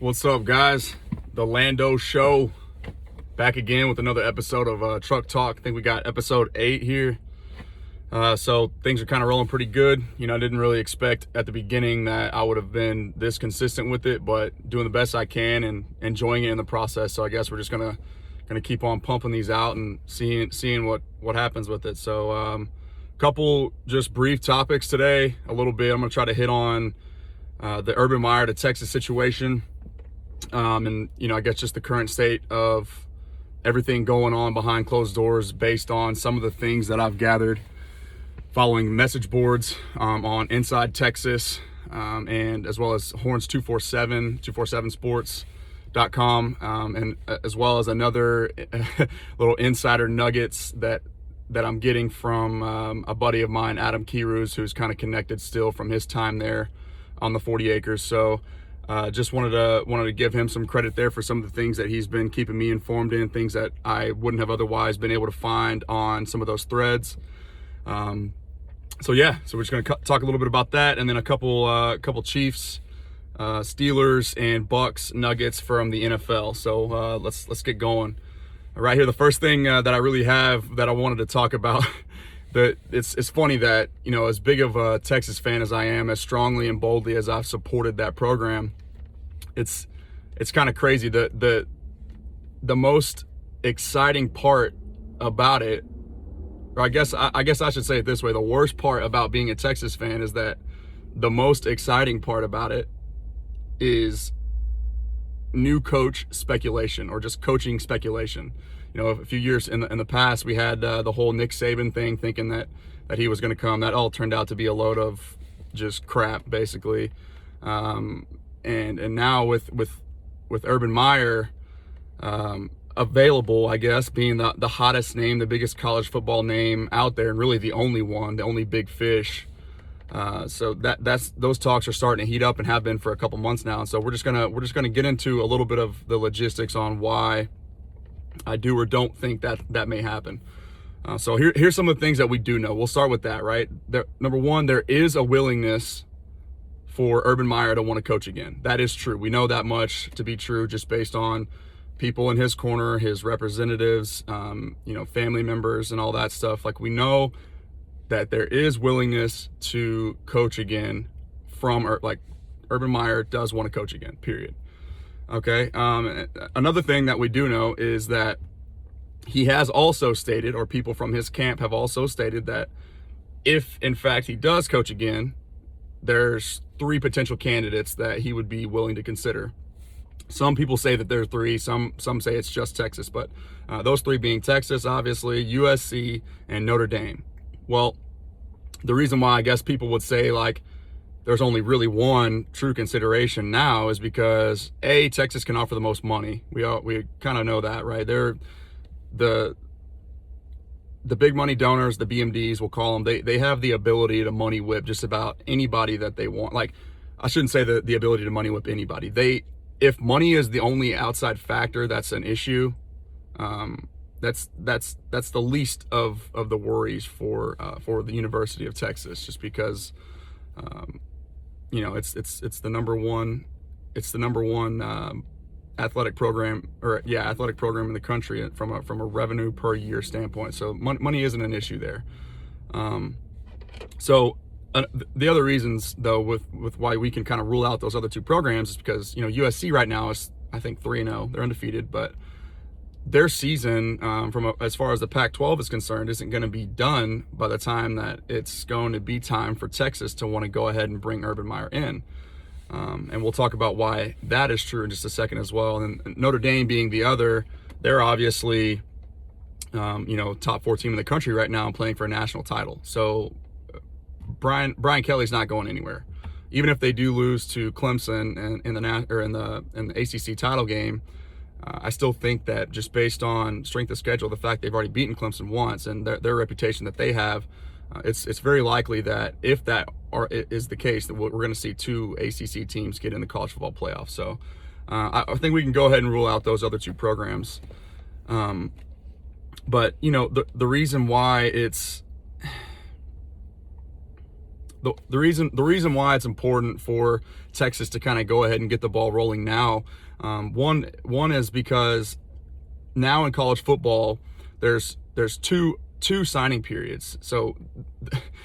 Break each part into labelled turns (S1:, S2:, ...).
S1: What's up, guys? The Lando Show, back again with another episode of Truck Talk. I think we got episode 8 here. So things are kind of rolling pretty good. I didn't really expect at the beginning that I would have been this consistent with it, but doing the best I can and enjoying it in the process. So I guess we're just gonna keep on pumping these out and seeing what happens with it. So couple just brief topics today. A little bit. I'm gonna try to hit on the Urban Meyer to Texas situation. And I guess just the current state of everything going on behind closed doors based on some of the things that I've gathered following message boards on Inside Texas, and as well as Horns 247sports.com, and as well as another little insider nuggets that I'm getting from a buddy of mine, Adam Keyrus, who's kind of connected still from his time there on the 40 acres. So just wanted to give him some credit there for some of the things that he's been keeping me informed in, things that I wouldn't have otherwise been able to find on some of those threads. So we're just going to talk a little bit about that, and then a couple Chiefs, Steelers, and Bucs nuggets from the NFL. So let's get going. Right here, the first thing that I really have that I wanted to talk about. It's funny that, as big of a Texas fan as I am, as strongly and boldly as I've supported that program, it's kind of crazy. The most exciting part about it, or I guess I should say it this way, the worst part about being a Texas fan is that the most exciting part about it is new coach speculation, or just coaching speculation. A few years in the past, we had the whole Nick Saban thing, thinking that he was going to come. That all turned out to be a load of just crap, basically. And now with Urban Meyer available, I guess, being the hottest name, the biggest college football name out there, and really the only one, the only big fish. So those talks are starting to heat up and have been for a couple months now. And so we're just gonna get into a little bit of the logistics on why I do or don't think that may happen. So here's some of the things that we do know. We'll start with that, right? Number one, there is a willingness for Urban Meyer to want to coach again. That is true. We know that much to be true just based on people in his corner, his representatives, family members and all that stuff. Like, we know that there is willingness to coach again from, like, Urban Meyer does want to coach again, period. Okay. Another thing that we do know is that he has also stated, or people from his camp have also stated, that if in fact he does coach again, there's 3 potential candidates that he would be willing to consider. Some people say that there are 3, some say it's just Texas, but those 3 being Texas, obviously, USC, and Notre Dame. Well, the reason why I guess people would say, like, there's only really one true consideration now is because Texas can offer the most money. We kind of know that, right? They're the big money donors, the BMDs, we'll call them. They have the ability to money whip just about anybody that they want. Like, I shouldn't say the ability to money whip anybody. If money is the only outside factor that's an issue, that's the least of the worries for the University of Texas, just because it's the number one athletic program in the country from a revenue per year standpoint. So money isn't an issue there. The other reasons, though, with why we can kind of rule out those other 2 programs is because USC right now is, I think, 3-0. They're undefeated, but their season, as far as the Pac-12 is concerned, isn't going to be done by the time that it's going to be time for Texas to want to go ahead and bring Urban Meyer in. And we'll talk about why that is true in just a second as well. And Notre Dame being the other, they're obviously, top 4 team in the country right now and playing for a national title. So Brian Kelly's not going anywhere. Even if they do lose to Clemson in the ACC title game, I still think that just based on strength of schedule, the fact they've already beaten Clemson once and their reputation that they have, it's very likely that if that is the case, that we're going to see 2 ACC teams get in the college football playoffs. So I think we can go ahead and rule out those other 2 programs. But the reason why it's the reason why it's important for Texas to kind of go ahead and get the ball rolling now, one is because now in college football, there's two signing periods. So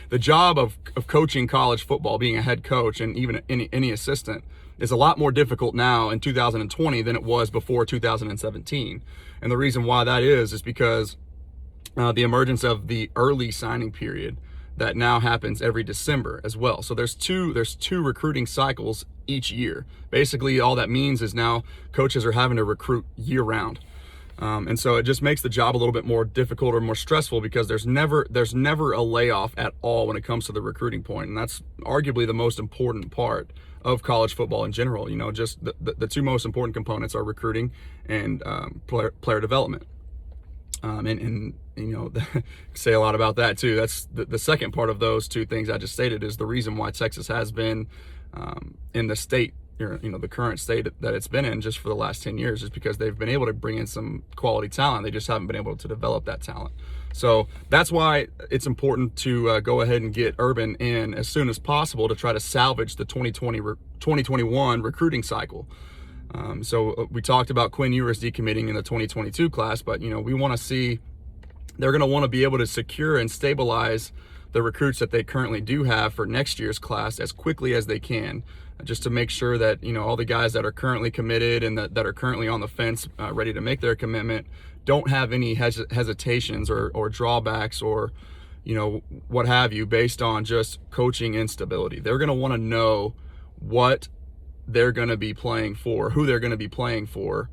S1: the job of coaching college football, being a head coach and even any assistant, is a lot more difficult now in 2020 than it was before 2017. And the reason why that is because the emergence of the early signing period that now happens every December as well. So there's two recruiting cycles each year. Basically, all that means is now coaches are having to recruit year round. And so it just makes the job a little bit more difficult or more stressful because there's never a layoff at all when it comes to the recruiting point. And that's arguably the most important part of college football in general. You know, just the two most important components are recruiting and player development. And you know, say a lot about that too. That's the second part of those two things I just stated is the reason why Texas has been in the state, you know, the current state that it's been in just for the last 10 years is because they've been able to bring in some quality talent. They just haven't been able to develop that talent. So that's why it's important to go ahead and get Urban in as soon as possible to try to salvage the 2021 recruiting cycle. So we talked about Quinn Ewers decommitting in the 2022 class, but you know, we want to see, they're going to want to be able to secure and stabilize the recruits that they currently do have for next year's class as quickly as they can, just to make sure that, you know, all the guys that are currently committed and that are currently on the fence ready to make their commitment don't have any hesitations or drawbacks or, you know, what have you, based on just coaching instability. They're going to want to know what they're going to be playing for, who they're going to be playing for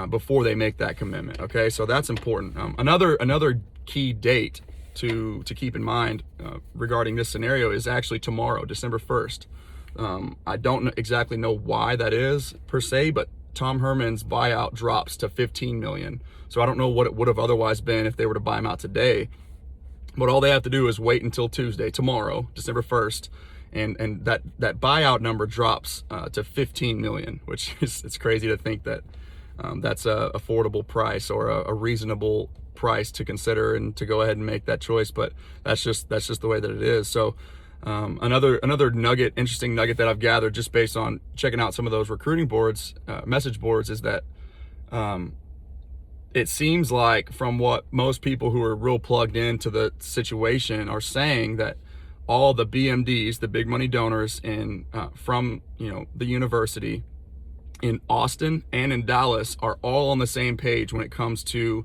S1: before they make that commitment. Okay, so that's important. Another key date to keep in mind regarding this scenario is actually tomorrow, December 1st. I don't exactly know why that is per se, but Tom Herman's buyout drops to $15 million. So I don't know what it would have otherwise been if they were to buy him out today. But all they have to do is wait until Tuesday, tomorrow, December 1st, and that buyout number drops to $15 million, which is, it's crazy to think that that's a affordable price or a reasonable price to consider and to go ahead and make that choice. But that's just the way that it is. So another interesting nugget that I've gathered just based on checking out some of those recruiting boards, message boards, is that it seems like from what most people who are real plugged into the situation are saying, that all the BMDs, the big money donors from, you know, the university in Austin and in Dallas are all on the same page when it comes to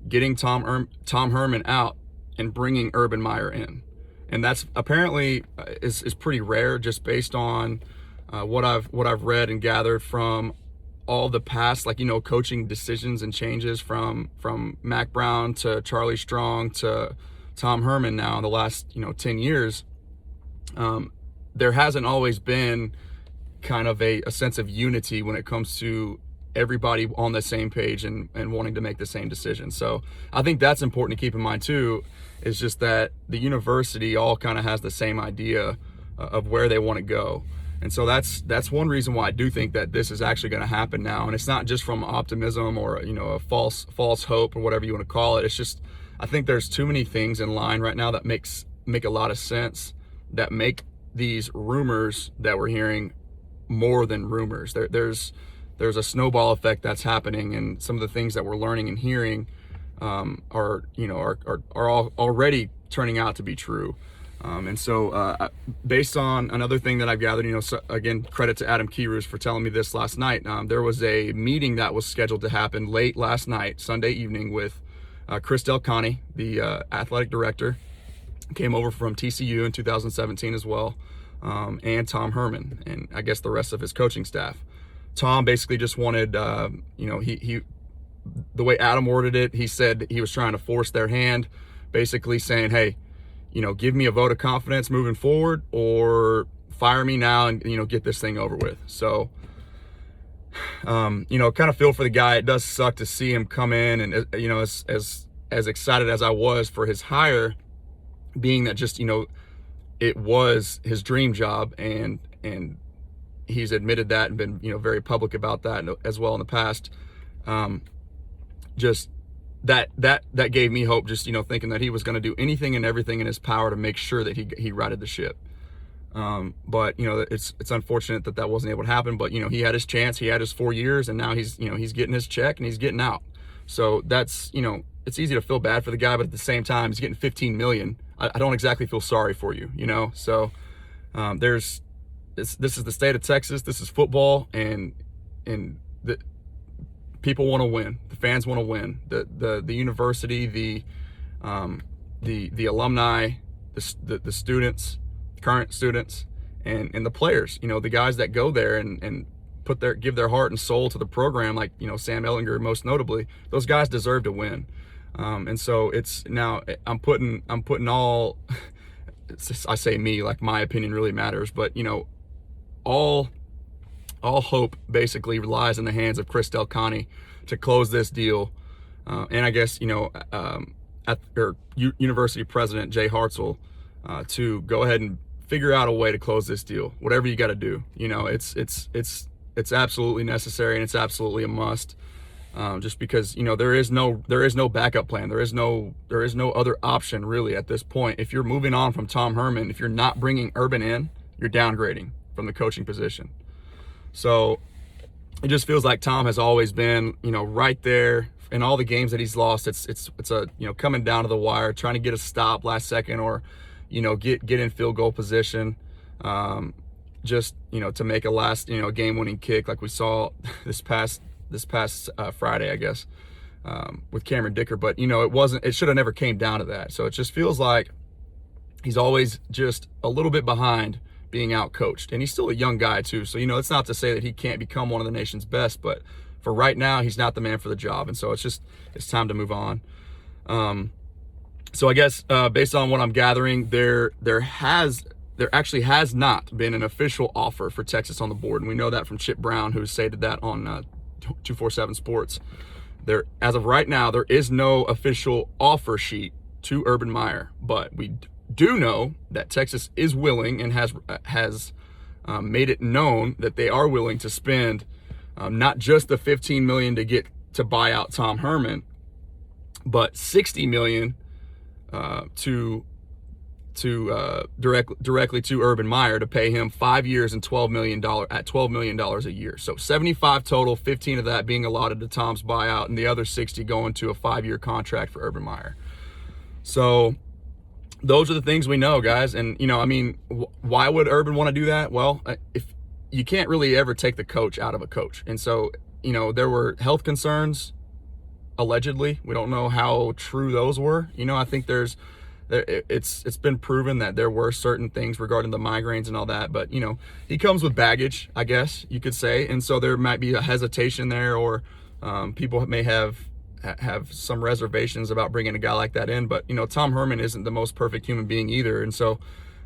S1: getting Tom Herman out and bringing Urban Meyer in. And that's apparently is pretty rare, just based on what I've read and gathered from all the past, like, you know, coaching decisions and changes from Mac Brown to Charlie Strong to Tom Herman now in the last, you know, 10 years. There hasn't always been kind of a sense of unity when it comes to everybody on the same page and wanting to make the same decision. So I think that's important to keep in mind too, is just that the university all kind of has the same idea of where they want to go. And so that's one reason why I do think that this is actually going to happen now. And it's not just from optimism or, you know, a false hope or whatever you want to call it. It's just, I think there's too many things in line right now that make a lot of sense, that make these rumors that we're hearing more than rumors. There's a snowball effect that's happening, and some of the things that we're learning and hearing are all already turning out to be true. And so based on another thing that I've gathered, you know, so again, credit to Adam Keyroos for telling me this last night. There was a meeting that was scheduled to happen late last night, Sunday evening, with Chris Del Conte, the athletic director, came over from TCU in 2017 as well, and Tom Herman, and I guess the rest of his coaching staff. Tom basically just wanted, you know, he the way Adam worded it, he said he was trying to force their hand, basically saying, hey, you know, give me a vote of confidence moving forward, or fire me now and, you know, get this thing over with. So, you know, kind of feel for the guy. It does suck to see him come in, and, you know, as excited as I was for his hire, being that just, you know, it was his dream job, and he's admitted that and been, you know, very public about that as well in the past. Just that gave me hope, just, you know, thinking that he was going to do anything and everything in his power to make sure that he righted the ship. But it's unfortunate that wasn't able to happen. But he had his chance, he had his 4 years, and now he's getting his check and he's getting out. So that's it's easy to feel bad for the guy, but at the same time, he's getting 15 million. I don't exactly feel sorry for you, So this is the state of Texas. This is football, and the people want to win. The fans want to win. The university, the alumni, the students, current students, and the players. The guys that go there and give their heart and soul to the program, like Sam Ehlinger most notably. Those guys deserve to win. And so I'm putting all, I say me, like my opinion really matters, but all hope basically lies in the hands of Chris Del Conte to close this deal. And I guess, University President Jay Hartzell, to go ahead and figure out a way to close this deal, whatever you got to do. It's absolutely necessary, and it's absolutely a must. Just because there is no backup plan. There is no other option really at this point. If you're moving on from Tom Herman, if you're not bringing Urban in, you're downgrading from the coaching position. So it just feels like Tom has always been right there in all the games that he's lost. It's a coming down to the wire, trying to get a stop last second, or get in field goal position, just to make a last game-winning kick like we saw this past Friday, I guess, with Cameron Dicker. But it should have never came down to that. So it just feels like he's always just a little bit behind being out coached, and he's still a young guy too. So it's not to say that he can't become one of the nation's best, but for right now, he's not the man for the job. And so it's time to move on. So I guess based on what I'm gathering, there actually has not been an official offer for Texas on the board, and we know that from Chip Brown, who stated that on 247 Sports. As of right now, there is no official offer sheet to Urban Meyer, but we do know that Texas is willing and has made it known that they are willing to spend not just the $15 million to buy out Tom Herman, but $60 million directly to Urban Meyer to pay him 5 years and $12 million a year. So 75 total, 15 of that being allotted to Tom's buyout, and the other 60 going to a 5-year contract for Urban Meyer. So those are the things we know, guys. And why would Urban want to do that? Well, if you can't really ever take the coach out of a coach, and so there were health concerns allegedly. We don't know how true those were. I think it's been proven that there were certain things regarding the migraines and all that, but he comes with baggage, I guess you could say, and so there might be a hesitation there, or people may have some reservations about bringing a guy like that in. But Tom Herman isn't the most perfect human being either, and so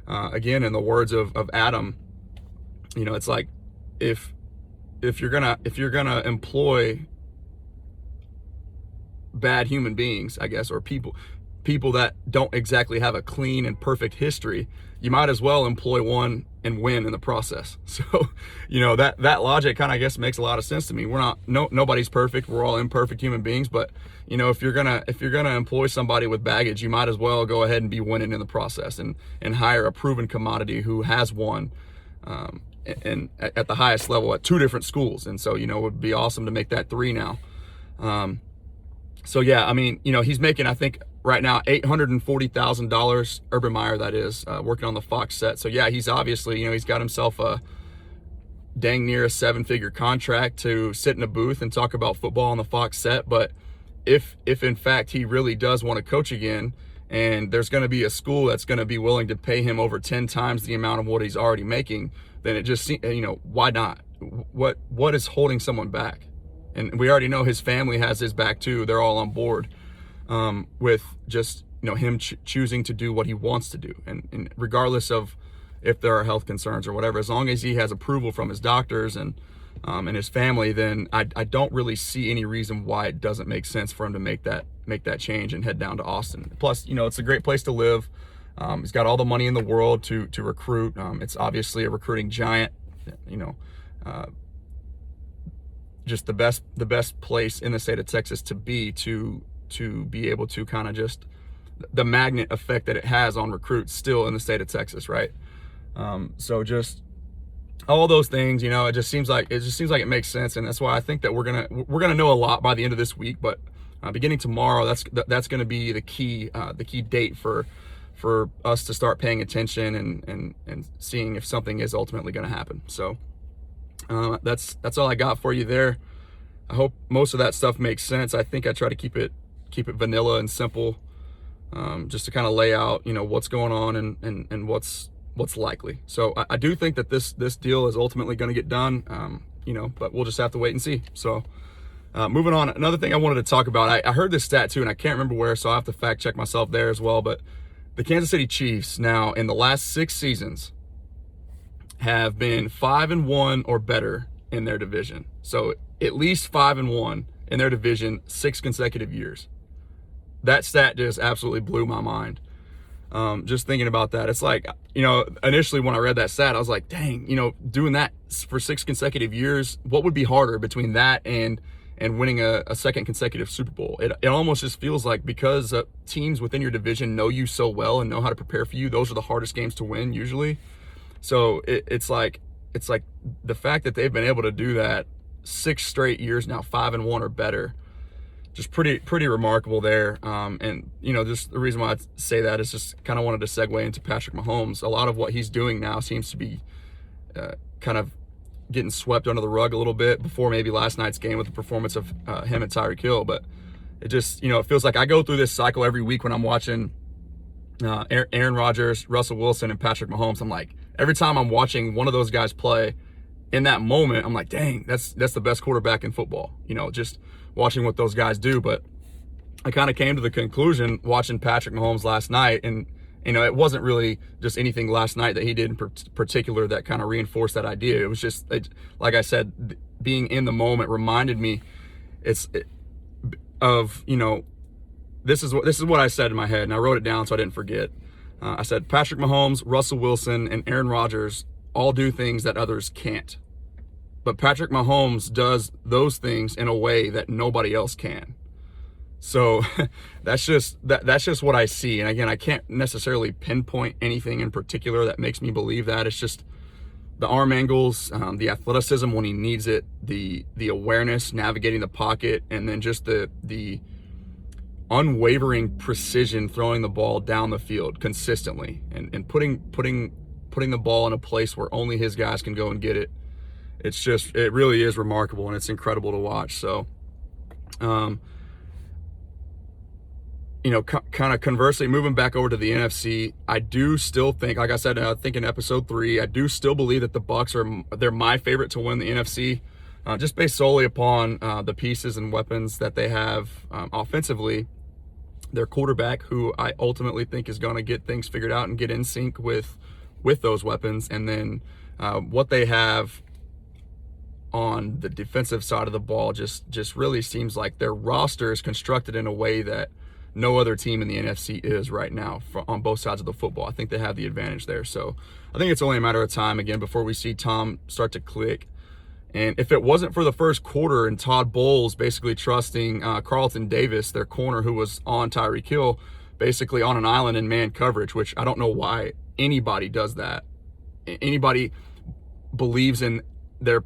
S1: again, in the words of Adam, it's like if you're gonna employ bad human beings, I guess, or people that don't exactly have a clean and perfect history, you might as well employ one and win in the process. So, that logic kind of, I guess, makes a lot of sense to me. Nobody's perfect. We're all imperfect human beings, but if you're gonna employ somebody with baggage, you might as well go ahead and be winning in the process and hire a proven commodity who has won and at the highest level at 2 different schools. And so, it would be awesome to make that 3 now. So yeah, he's making, I think, right now $840,000, Urban Meyer, that is, working on the Fox set. So yeah, he's obviously, he's got himself a dang near a 7-figure contract to sit in a booth and talk about football on the Fox set. But if in fact he really does want to coach again, and there's going to be a school that's going to be willing to pay him over 10 times the amount of what he's already making, then it just seems, why not? What is holding someone back? And we already know his family has his back too. They're all on board with just him choosing to do what he wants to do, and regardless of if there are health concerns or whatever, as long as he has approval from his doctors and his family, then I don't really see any reason why it doesn't make sense for him to make that change and head down to Austin. Plus, it's a great place to live. He's got all the money in the world to recruit. It's obviously a recruiting giant. Just the best place in the state of Texas to be able to kind of just the magnet effect that it has on recruits still in the state of Texas, right? So just all those things, it just seems like it makes sense, and that's why I think that we're gonna know a lot by the end of this week. But beginning tomorrow, that's gonna be the key date for us to start paying attention and seeing if something is ultimately going to happen. So that's all I got for you there. I hope most of that stuff makes sense. I think I try to keep it vanilla and simple, just to kind of lay out, what's going on and what's likely. So I do think that this deal is ultimately going to get done, but we'll just have to wait and see. So moving on, another thing I wanted to talk about, I heard this stat too, and I can't remember where, so I'll have to fact check myself there as well. But the Kansas City Chiefs now in the last 6 seasons have been 5-1 or better in their division. So at least 5-1 in their division 6 consecutive years. That stat just absolutely blew my mind. Just thinking about that, it's like, initially when I read that stat, I was like, dang, doing that for 6 consecutive years, what would be harder between that and winning a second consecutive Super Bowl? It almost just feels like, because teams within your division know you so well and know how to prepare for you, those are the hardest games to win usually. So it's like the fact that they've been able to do that 6 straight years now, 5-1 or better, just pretty remarkable there. And just the reason why I say that is just kind of wanted to segue into Patrick Mahomes. A lot of what he's doing now seems to be kind of getting swept under the rug a little bit before maybe last night's game with the performance of him and Tyreek Hill. But it just, it feels like I go through this cycle every week when I'm watching Aaron Rodgers, Russell Wilson, and Patrick Mahomes. I'm like, every time I'm watching one of those guys play, in that moment, I'm like, dang, that's the best quarterback in football, just watching what those guys do. But I kind of came to the conclusion watching Patrick Mahomes last night, and it wasn't really just anything last night that he did in particular that kind of reinforced that idea. It was just, like I said, being in the moment reminded me this is what I said in my head, and I wrote it down so I didn't forget. I said, Patrick Mahomes, Russell Wilson, and Aaron Rodgers all do things that others can't. But Patrick Mahomes does those things in a way that nobody else can. So that's just what I see. And again, I can't necessarily pinpoint anything in particular that makes me believe that. It's just the arm angles, the athleticism when he needs it, the awareness, navigating the pocket, and then just the unwavering precision throwing the ball down the field consistently and putting the ball in a place where only his guys can go and get it. It really is remarkable, and it's incredible to watch. So, kind of conversely, moving back over to the NFC, I do still think, like I said, I think in episode 3, I do still believe that the Bucs they're my favorite to win the NFC, just based solely upon the pieces and weapons that they have offensively. Their quarterback, who I ultimately think is going to get things figured out and get in sync with those weapons, and then what they have on the defensive side of the ball just really seems like their roster is constructed in a way that no other team in the NFC is right now on both sides of the football. I think they have the advantage there. So I think it's only a matter of time, again, before we see Tom start to click. And if it wasn't for the first quarter and Todd Bowles basically trusting Carlton Davis, their corner who was on Tyreek Hill, basically on an island in man coverage, which I don't know why anybody does that. Anybody believes in their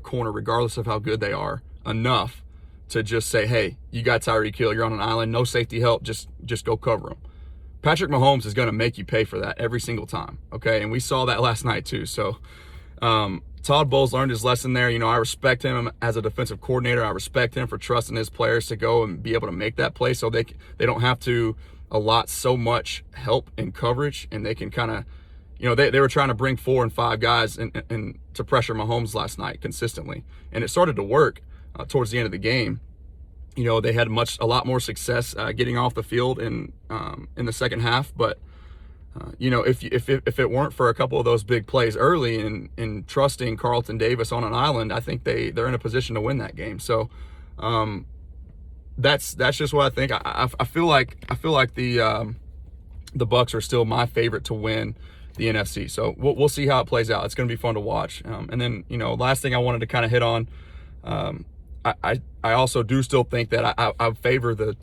S1: corner, regardless of how good they are, enough to just say, hey, you got Tyreek Hill, you're on an island, no safety help, just go cover him. Patrick Mahomes is going to make you pay for that every single time, okay? And we saw that last night too. So Todd Bowles learned his lesson there. I respect him as a defensive coordinator. I respect him for trusting his players to go and be able to make that play so they don't have to allot so much help in coverage, and they can kind of, they were trying to bring 4 and 5 guys and to pressure Mahomes last night consistently, and it started to work towards the end of the game. They had a lot more success getting off the field in the second half, but if it weren't for a couple of those big plays early and trusting Carlton Davis on an island, I think they're in a position to win that game. So that's just what I think. I feel like the Bucs are still my favorite to win the NFC. So we'll see how it plays out. It's going to be fun to watch. And then last thing I wanted to kind of hit on. I also do still think that I favor the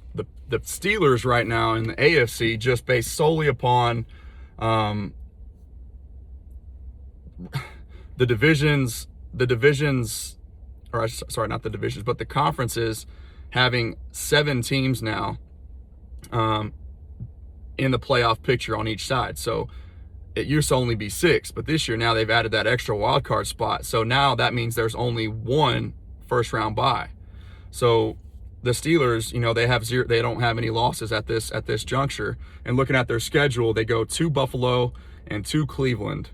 S1: Steelers right now in the AFC, just based solely upon the divisions, or sorry, not the divisions, but the conferences having 7 teams now in the playoff picture on each side. So it used to only be 6, but this year now they've added that extra wild card spot. So now that means there's only 1 first round bye. So the Steelers, they don't have any losses at this juncture. And looking at their schedule, they go to Buffalo and to Cleveland.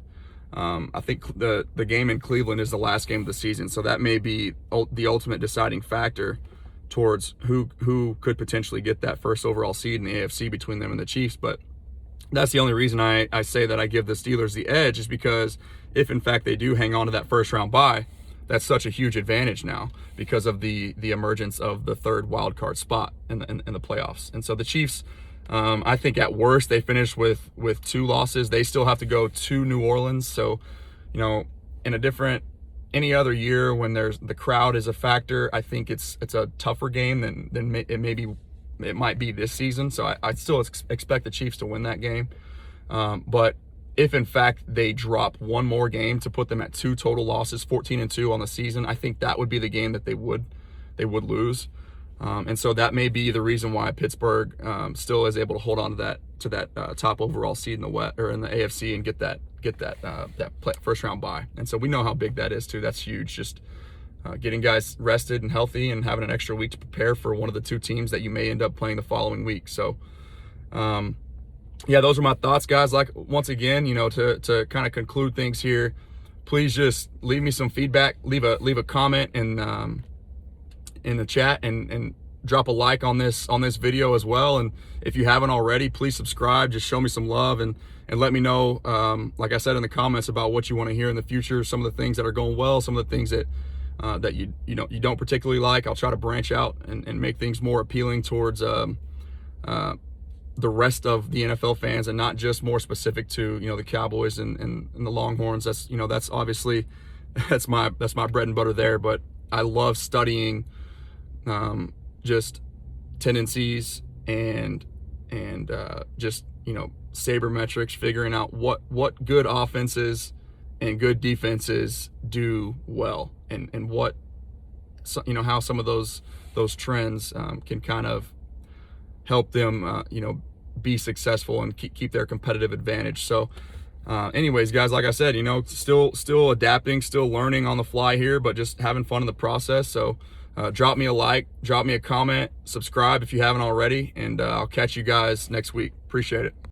S1: I think the game in Cleveland is the last game of the season, so that may be the ultimate deciding factor towards who could potentially get that first overall seed in the AFC between them and the Chiefs. But that's the only reason I say that I give the Steelers the edge, is because if in fact they do hang on to that first round bye, that's such a huge advantage now because of the emergence of the 3rd wild card spot in the playoffs. And so the Chiefs, I think at worst they finish with 2 losses. They still have to go to New Orleans. So, in any other year when the crowd is a factor, I think it's a tougher game than it might be this season. So I still expect the Chiefs to win that game. But if in fact they drop 1 more game to put them at 2 total losses, 14-2 on the season, I think that would be the game that they would lose. And so that may be the reason why Pittsburgh still is able to hold on to that top overall seed in the West or in the AFC and get that first round bye. And so we know how big that is too. That's huge. Just getting guys rested and healthy and having an extra week to prepare for one of the 2 teams that you may end up playing the following week. So, yeah, those are my thoughts, guys. Like, once again, to kind of conclude things here, please just leave me some feedback. Leave a comment in the chat and drop a like on this video as well. And if you haven't already, please subscribe. Just show me some love and let me know, like I said in the comments, about what you want to hear in the future. Some of the things that are going well, some of the things that you don't particularly like. I'll try to branch out and make things more appealing towards the rest of the NFL fans, and not just more specific to the Cowboys and the Longhorns. That's obviously that's my bread and butter there. But I love studying just tendencies and just sabermetrics, figuring out what good offenses and good defenses do well, and what how some of those trends can kind of help them be successful and keep their competitive advantage. So anyways, guys, like I said, still adapting, still learning on the fly here, but just having fun in the process. So drop me a like, drop me a comment, subscribe if you haven't already, and I'll catch you guys next week. Appreciate it.